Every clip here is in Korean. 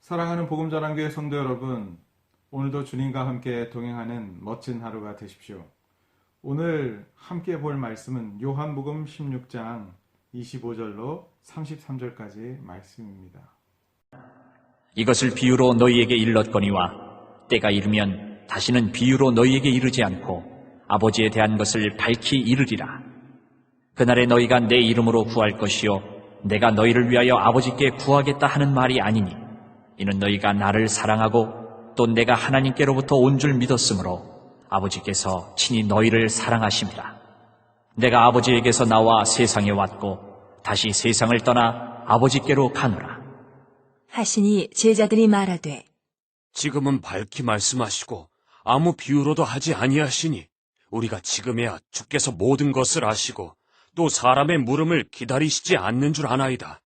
사랑하는 복음자랑교회 성도 여러분, 오늘도 주님과 함께 동행하는 멋진 하루가 되십시오. 오늘 함께 볼 말씀은 요한복음 16장 25절로 33절까지 말씀입니다. 이것을 비유로 너희에게 일렀거니와 때가 이르면 다시는 비유로 너희에게 이르지 않고 아버지에 대한 것을 밝히 이르리라. 그날에 너희가 내 이름으로 구할 것이요 내가 너희를 위하여 아버지께 구하겠다 하는 말이 아니니 이는 너희가 나를 사랑하고 또 내가 하나님께로부터 온 줄 믿었으므로 아버지께서 친히 너희를 사랑하심이라. 내가 아버지에게서 나와 세상에 왔고 다시 세상을 떠나 아버지께로 가노라. 하시니 제자들이 말하되 지금은 밝히 말씀하시고 아무 비유로도 하지 아니하시니 우리가 지금에야 주께서 모든 것을 아시고 또 사람의 물음을 기다리시지 않는 줄 아나이다.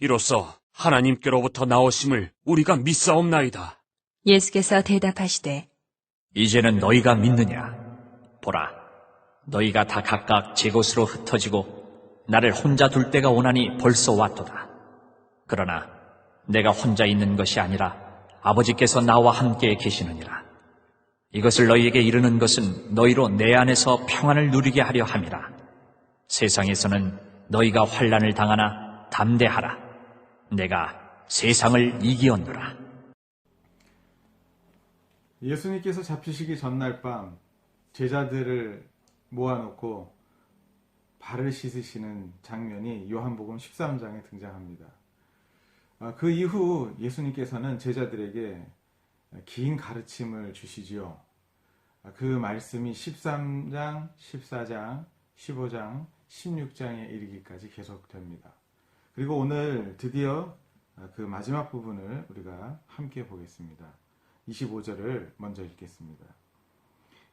이로써 하나님께로부터 나오심을 우리가 믿사옵나이다. 예수께서 대답하시되 이제는 너희가 믿느냐? 보라, 너희가 다 각각 제 곳으로 흩어지고 나를 혼자 둘 때가 오나니 벌써 왔도다. 그러나 내가 혼자 있는 것이 아니라 아버지께서 나와 함께 계시느니라. 이것을 너희에게 이르는 것은 너희로 내 안에서 평안을 누리게 하려 함이라. 세상에서는 너희가 환난을 당하나 담대하라. 내가 세상을 이기었노라. 예수님께서 잡히시기 전날 밤 제자들을 모아놓고 발을 씻으시는 장면이 요한복음 13장에 등장합니다. 그 이후 예수님께서는 제자들에게 긴 가르침을 주시지요. 그 말씀이 13장, 14장, 15장, 16장에 이르기까지 계속됩니다. 그리고 오늘 드디어 그 마지막 부분을 우리가 함께 보겠습니다. 25절을 먼저 읽겠습니다.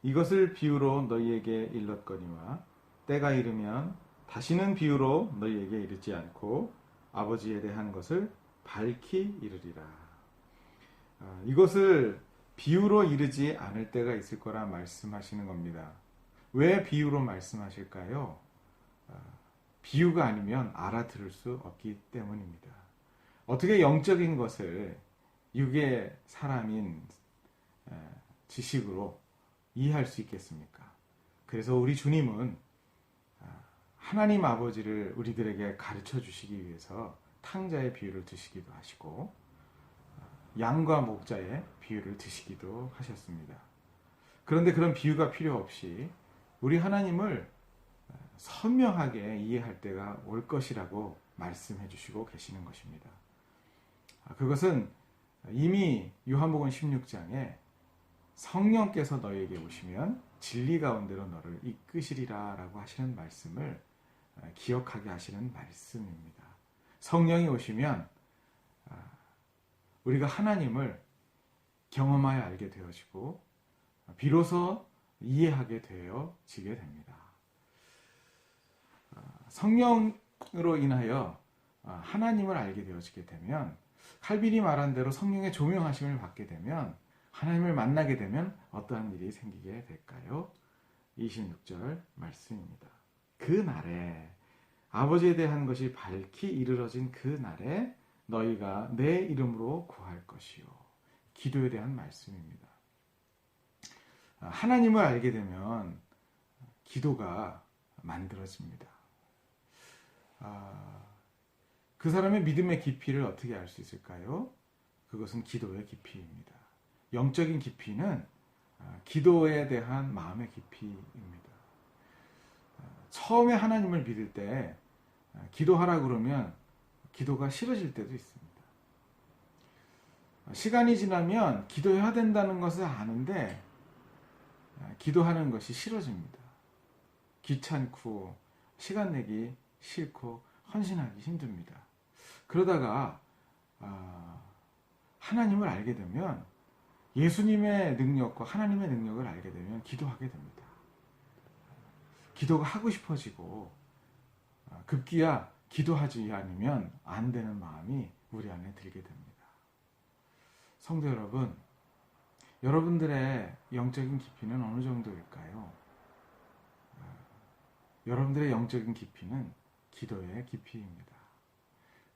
이것을 비유로 너희에게 일렀거니와 때가 이르면 다시는 비유로 너희에게 이르지 않고 아버지에 대한 것을 밝히 이르리라. 이것을 비유로 이르지 않을 때가 있을 거라 말씀하시는 겁니다. 왜 비유로 말씀하실까요? 비유가 아니면 알아들을 수 없기 때문입니다. 어떻게 영적인 것을 육의 사람인 지식으로 이해할 수 있겠습니까? 그래서 우리 주님은 하나님 아버지를 우리들에게 가르쳐 주시기 위해서 탕자의 비유를 드시기도 하시고 양과 목자의 비유를 드시기도 하셨습니다. 그런데 그런 비유가 필요 없이 우리 하나님을 선명하게 이해할 때가 올 것이라고 말씀해 주시고 계시는 것입니다. 그것은 이미 요한복음 16장에 성령께서 너희에게 오시면 진리 가운데로 너를 이끄시리라 라고 하시는 말씀을 기억하게 하시는 말씀입니다. 성령이 오시면 우리가 하나님을 경험하여 알게 되어지고 비로소 이해하게 되어지게 됩니다. 성령으로 인하여 하나님을 알게 되어지게 되면 칼빈이 말한 대로 성령의 조명하심을 받게 되면 하나님을 만나게 되면 어떠한 일이 생기게 될까요? 26절 말씀입니다. 그 날에 아버지에 대한 것이 밝히 이르러진 그 날에 너희가 내 이름으로 구할 것이요. 기도에 대한 말씀입니다. 하나님을 알게 되면 기도가 만들어집니다. 그 사람의 믿음의 깊이를 어떻게 알 수 있을까요? 그것은 기도의 깊이입니다. 영적인 깊이는 기도에 대한 마음의 깊이입니다. 처음에 하나님을 믿을 때 기도하라 그러면 기도가 싫어질 때도 있습니다. 시간이 지나면 기도해야 된다는 것을 아는데 기도하는 것이 싫어집니다. 귀찮고 시간 내기 싫고 헌신하기 힘듭니다. 그러다가 하나님을 알게 되면 예수님의 능력과 하나님의 능력을 알게 되면 기도하게 됩니다. 기도가 하고 싶어지고 급기야 기도하지 않으면 안 되는 마음이 우리 안에 들게 됩니다. 성도 여러분, 여러분들의 영적인 깊이는 어느 정도일까요? 여러분들의 영적인 깊이는 기도의 깊이입니다.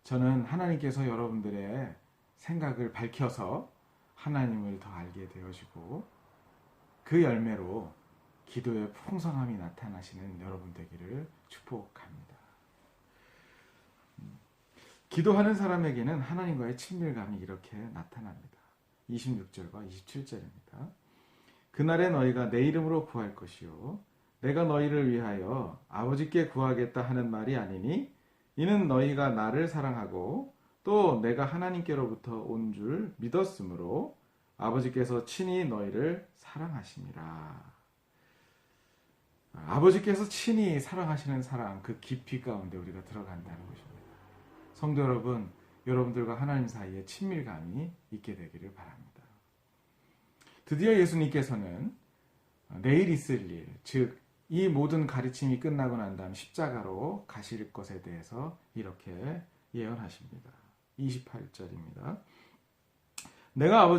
저는 하나님께서 여러분들의 생각을 밝혀서 하나님을 더 알게 되어지고 그 열매로 기도의 풍성함이 나타나시는 여러분 되기를 축복합니다. 기도하는 사람에게는 하나님과의 친밀감이 이렇게 나타납니다. 26절과 27절입니다. 그날에 너희가 내 이름으로 구할 것이요 내가 너희를 위하여 아버지께 구하겠다 하는 말이 아니니 이는 너희가 나를 사랑하고 또 내가 하나님께로부터 온 줄 믿었으므로 아버지께서 친히 너희를 사랑하심이라. 아버지께서 친히 사랑하시는 사랑, 그 깊이 가운데 우리가 들어간다는 것입니다. 성도 여러분, 여러분들과 하나님 사이에 친밀감이 있게 되기를 바랍니다. 드디어 예수님께서는 내일 있을 일, 즉 이 모든 가르침이 끝나고 난 다음 십자가로 가실 것에 대해서 이렇게 예언하십니다. 28절입니다. 내가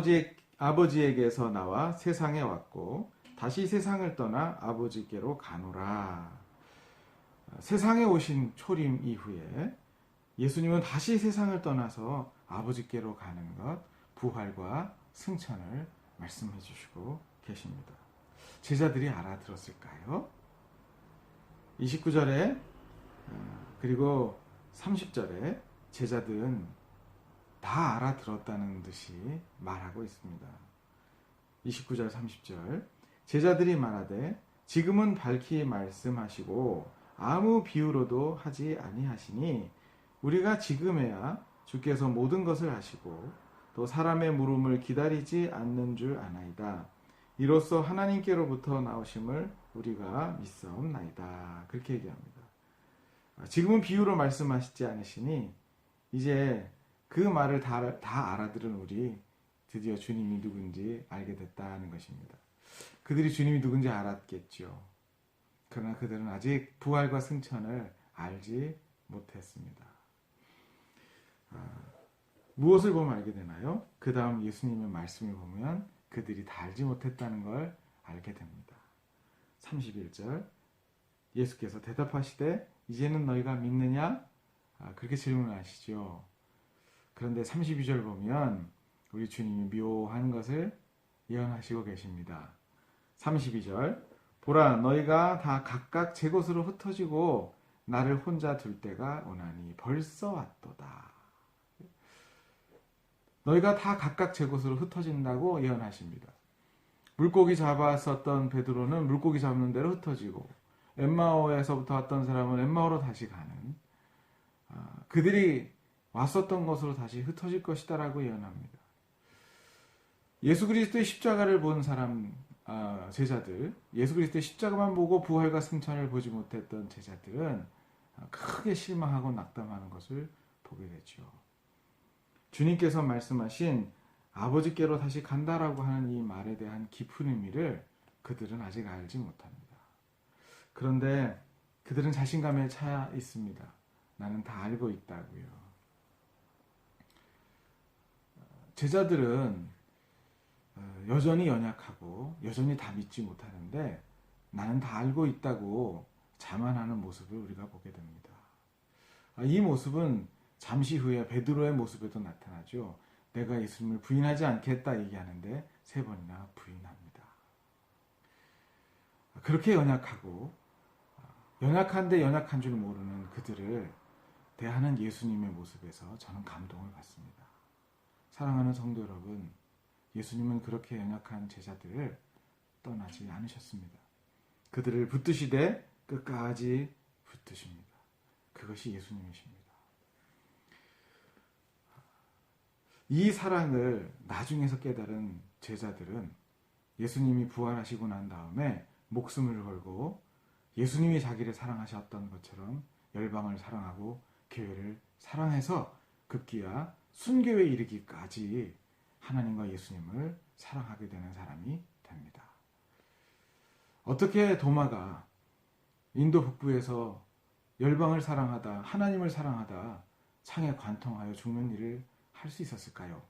아버지에게서 나와 세상에 왔고 다시 세상을 떠나 아버지께로 가노라. 세상에 오신 초림 이후에 예수님은 다시 세상을 떠나서 아버지께로 가는 것, 부활과 승천을 말씀해 주시고 계십니다. 제자들이 알아들었을까요? 29절에 그리고 30절에 제자들은 다 알아들었다는 듯이 말하고 있습니다. 29절 30절 제자들이 말하되 지금은 밝히 말씀하시고 아무 비유로도 하지 아니하시니 우리가 지금에야 주께서 모든 것을 아시고 또 사람의 물음을 기다리지 않는 줄 아나이다. 이로써 하나님께로부터 나오심을 우리가 믿사옵나이다. 그렇게 얘기합니다. 지금은 비유로 말씀하시지 않으시니 이제 그 말을 다 알아들은 우리 드디어 주님이 누군지 알게 됐다는 것입니다. 그들이 주님이 누군지 알았겠죠. 그러나 그들은 아직 부활과 승천을 알지 못했습니다. 무엇을 보면 알게 되나요? 그 다음 예수님의 말씀을 보면 그들이 다 알지 못했다는 걸 알게 됩니다. 31절 예수께서 대답하시되 이제는 너희가 믿느냐? 그렇게 질문하시죠. 그런데 32절 보면 우리 주님이 묘한 것을 예언하시고 계십니다. 32절 보라 너희가 다 각각 제 곳으로 흩어지고 나를 혼자 둘 때가 오나니 벌써 왔도다. 너희가 다 각각 제 곳으로 흩어진다고 예언하십니다. 물고기 잡았었던 베드로는 물고기 잡는 대로 흩어지고 엠마오에서부터 왔던 사람은 엠마오로 다시 가는 그들이 왔었던 곳으로 다시 흩어질 것이다라고 예언합니다. 예수 그리스도의 십자가를 본 사람 제자들, 예수 그리스도의 십자가만 보고 부활과 승천을 보지 못했던 제자들은 크게 실망하고 낙담하는 것을 보게 되죠. 주님께서 말씀하신 아버지께로 다시 간다라고 하는 이 말에 대한 깊은 의미를 그들은 아직 알지 못합니다. 그런데 그들은 자신감에 차 있습니다. 나는 다 알고 있다고요. 제자들은 여전히 연약하고 여전히 다 믿지 못하는데 나는 다 알고 있다고 자만하는 모습을 우리가 보게 됩니다. 이 모습은 잠시 후에 베드로의 모습에도 나타나죠. 내가 예수님을 부인하지 않겠다 얘기하는데 3번이나 부인합니다. 그렇게 연약하고 연약한데 연약한 줄 모르는 그들을 대하는 예수님의 모습에서 저는 감동을 받습니다. 사랑하는 성도 여러분, 예수님은 그렇게 연약한 제자들을 떠나지 않으셨습니다. 그들을 붙드시되 끝까지 붙드십니다. 그것이 예수님이십니다. 이 사랑을 나중에서 깨달은 제자들은 예수님이 부활하시고 난 다음에 목숨을 걸고 예수님이 자기를 사랑하셨던 것처럼 열방을 사랑하고 교회를 사랑해서 급기야 순교에 이르기까지 하나님과 예수님을 사랑하게 되는 사람이 됩니다. 어떻게 도마가 인도 북부에서 열방을 사랑하다 하나님을 사랑하다 창에 관통하여 죽는 일을 할 수 있었을까요?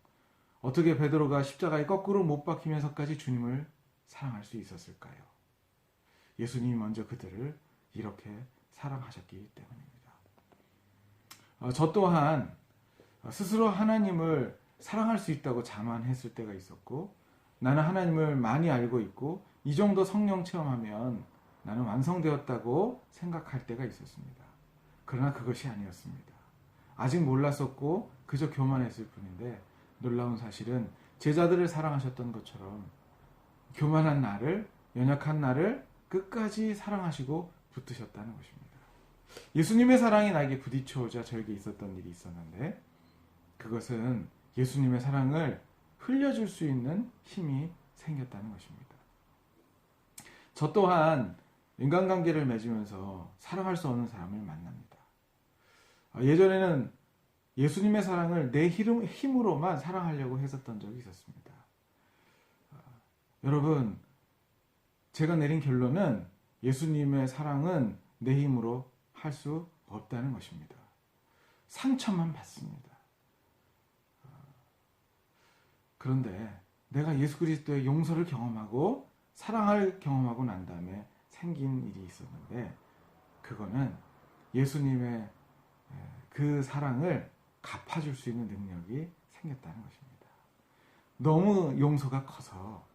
어떻게 베드로가 십자가에 거꾸로 못 박히면서까지 주님을 사랑할 수 있었을까요? 예수님이 먼저 그들을 이렇게 사랑하셨기 때문입니다. 저 또한 스스로 하나님을 사랑할 수 있다고 자만했을 때가 있었고, 나는 하나님을 많이 알고 있고 이 정도 성령 체험하면 나는 완성되었다고 생각할 때가 있었습니다. 그러나 그것이 아니었습니다. 아직 몰랐었고 그저 교만했을 뿐인데, 놀라운 사실은 제자들을 사랑하셨던 것처럼 교만한 나를, 연약한 나를 끝까지 사랑하시고 붙드셨다는 것입니다. 예수님의 사랑이 나에게 부딪혀오자 저에게 있었던 일이 있었는데, 그것은 예수님의 사랑을 흘려줄 수 있는 힘이 생겼다는 것입니다. 저 또한 인간관계를 맺으면서 사랑할 수 없는 사람을 만납니다. 예전에는 예수님의 사랑을 내 힘으로만 사랑하려고 했었던 적이 있었습니다. 여러분, 제가 내린 결론은 예수님의 사랑은 내 힘으로 할 수 없다는 것입니다. 상처만 받습니다. 그런데 내가 예수 그리스도의 용서를 경험하고 사랑을 경험하고 난 다음에 생긴 일이 있었는데, 그거는 예수님의 그 사랑을 갚아줄 수 있는 능력이 생겼다는 것입니다. 너무 용서가 커서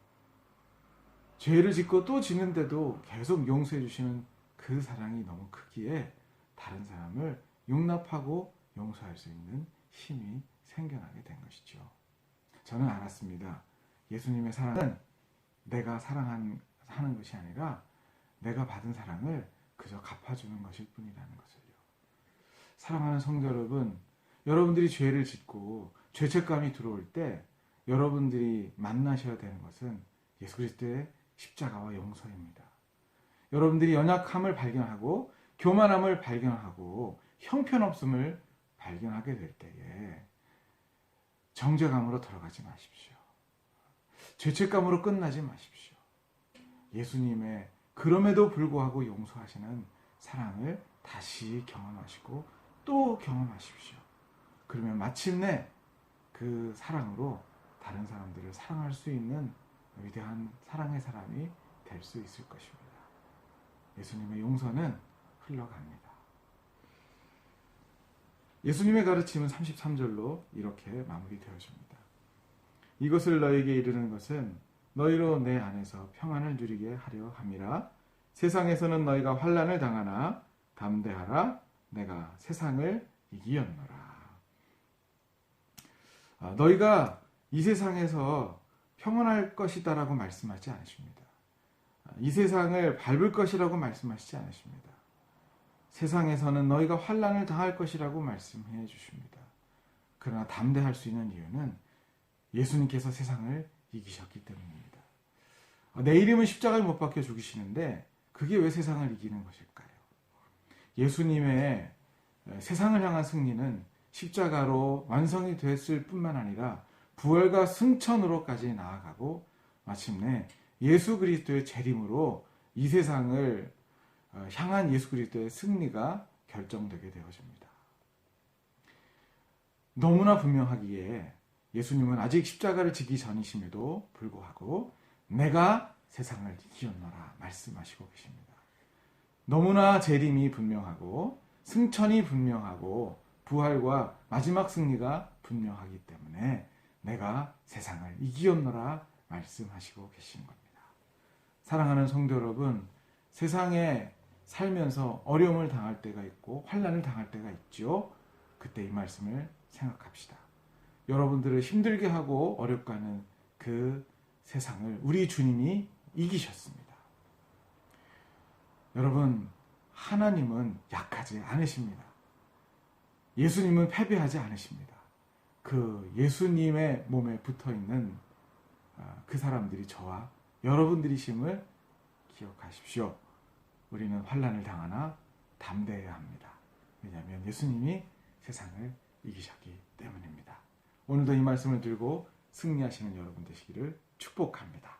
죄를 짓고 또 지는데도 계속 용서해 주시는 그 사랑이 너무 크기에 다른 사람을 용납하고 용서할 수 있는 힘이 생겨나게 된 것이죠. 저는 알았습니다. 예수님의 사랑은 내가 사랑하는 것이 아니라 내가 받은 사랑을 그저 갚아주는 것일 뿐이라는 것을요. 사랑하는 성도 여러분, 여러분들이 죄를 짓고 죄책감이 들어올 때 여러분들이 만나셔야 되는 것은 예수 그리스도의 십자가와 용서입니다. 여러분들이 연약함을 발견하고 교만함을 발견하고 형편없음을 발견하게 될 때에 정죄감으로 들어가지 마십시오. 죄책감으로 끝나지 마십시오. 예수님의 그럼에도 불구하고 용서하시는 사랑을 다시 경험하시고 또 경험하십시오. 그러면 마침내 그 사랑으로 다른 사람들을 사랑할 수 있는 위대한 사랑의 사람이 될 수 있을 것입니다. 예수님의 용서는 흘러갑니다. 예수님의 가르침은 33절로 이렇게 마무리되어집니다. 이것을 너에게 이르는 것은 너희로 내 안에서 평안을 누리게 하려 함이라. 세상에서는 너희가 환난을 당하나 담대하라. 내가 세상을 이기었노라. 너희가 이 세상에서 평안할 것이다라고 말씀하지 않으십니다. 이 세상을 밟을 것이라고 말씀하시지 않으십니다. 세상에서는 너희가 환난을 당할 것이라고 말씀해 주십니다. 그러나 담대할 수 있는 이유는 예수님께서 세상을 이기셨기 때문입니다. 내 이름은 십자가에 못 박혀 죽이시는데 그게 왜 세상을 이기는 것일까요? 예수님의 세상을 향한 승리는 십자가로 완성이 됐을 뿐만 아니라 부활과 승천으로까지 나아가고 마침내 예수 그리스도의 재림으로 이 세상을 향한 예수 그리스도의 승리가 결정되게 되어집니다. 너무나 분명하기에 예수님은 아직 십자가를 지기 전이심에도 불구하고 내가 세상을 이기었노라 말씀하시고 계십니다. 너무나 재림이 분명하고 승천이 분명하고 부활과 마지막 승리가 분명하기 때문에 내가 세상을 이기었노라 말씀하시고 계신 겁니다. 사랑하는 성도 여러분, 세상에 살면서 어려움을 당할 때가 있고 환난을 당할 때가 있죠. 그때 이 말씀을 생각합시다. 여러분들을 힘들게 하고 어렵게 하는 그 세상을 우리 주님이 이기셨습니다. 여러분, 하나님은 약하지 않으십니다. 예수님은 패배하지 않으십니다. 그 예수님의 몸에 붙어있는 그 사람들이 저와 여러분들이심을 기억하십시오. 우리는 환난을 당하나 담대해야 합니다. 왜냐하면 예수님이 세상을 이기셨기 때문입니다. 오늘도 이 말씀을 들고 승리하시는 여러분 되시기를 축복합니다.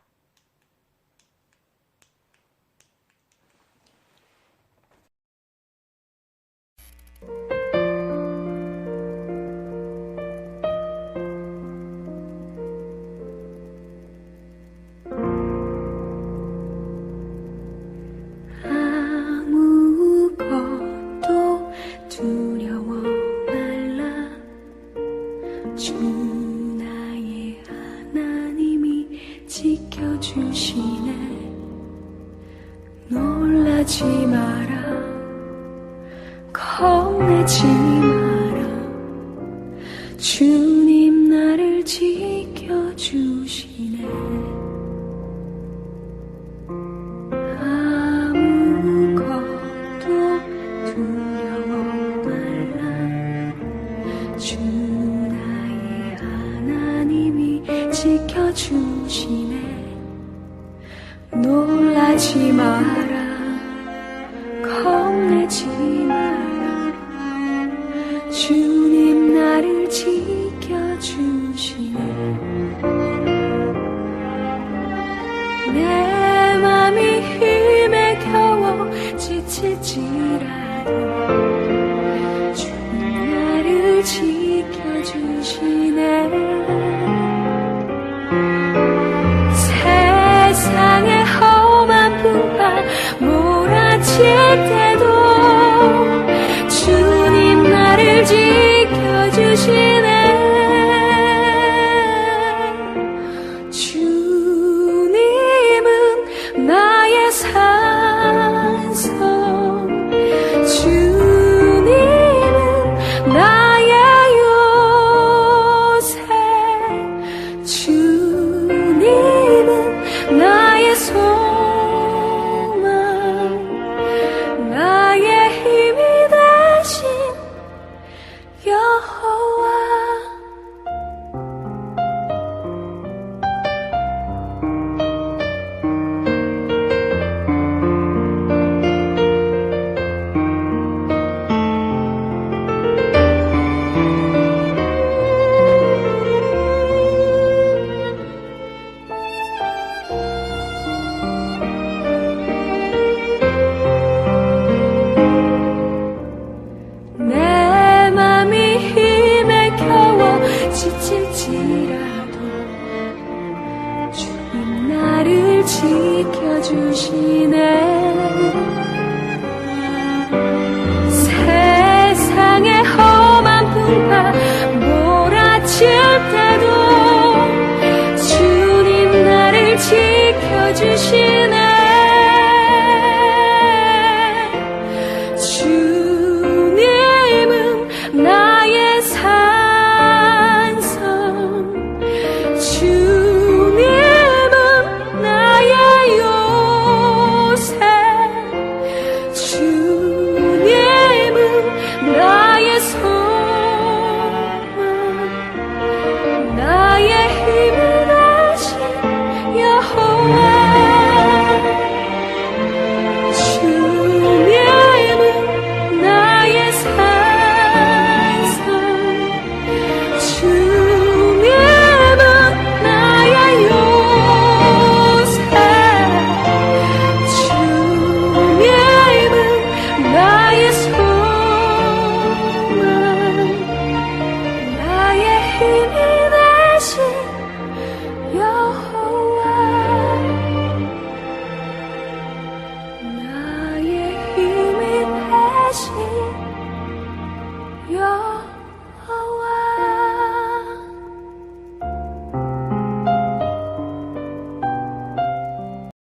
아무것도 두려워 말라. 주 지켜주시네. 놀라지 마라, 겁내지 마라. 주님 나를 지켜주시네. 아무것도 두려워 말라. 주 나의 하나님이 지켜주시네. 놀라지 마라, 겁내지 마라. 주님 나를 지켜주시네. 내 맘이 힘에 겨워 지칠지라도 주님 나를 지켜주시네. 세상의 험한 풍파 몰아칠 때도 주님 나를 지켜주시네. 주님은 나의 산성, 주님은 나의 요새, 주님은 나의 소망, 나의 힘이 되신 여호와. 내 맘이 힘에 겨워 지칠지라도 주님 나를 지켜주시네. 세상의 험한 풍파 몰아칠 때도 주님 나를 지켜주시네.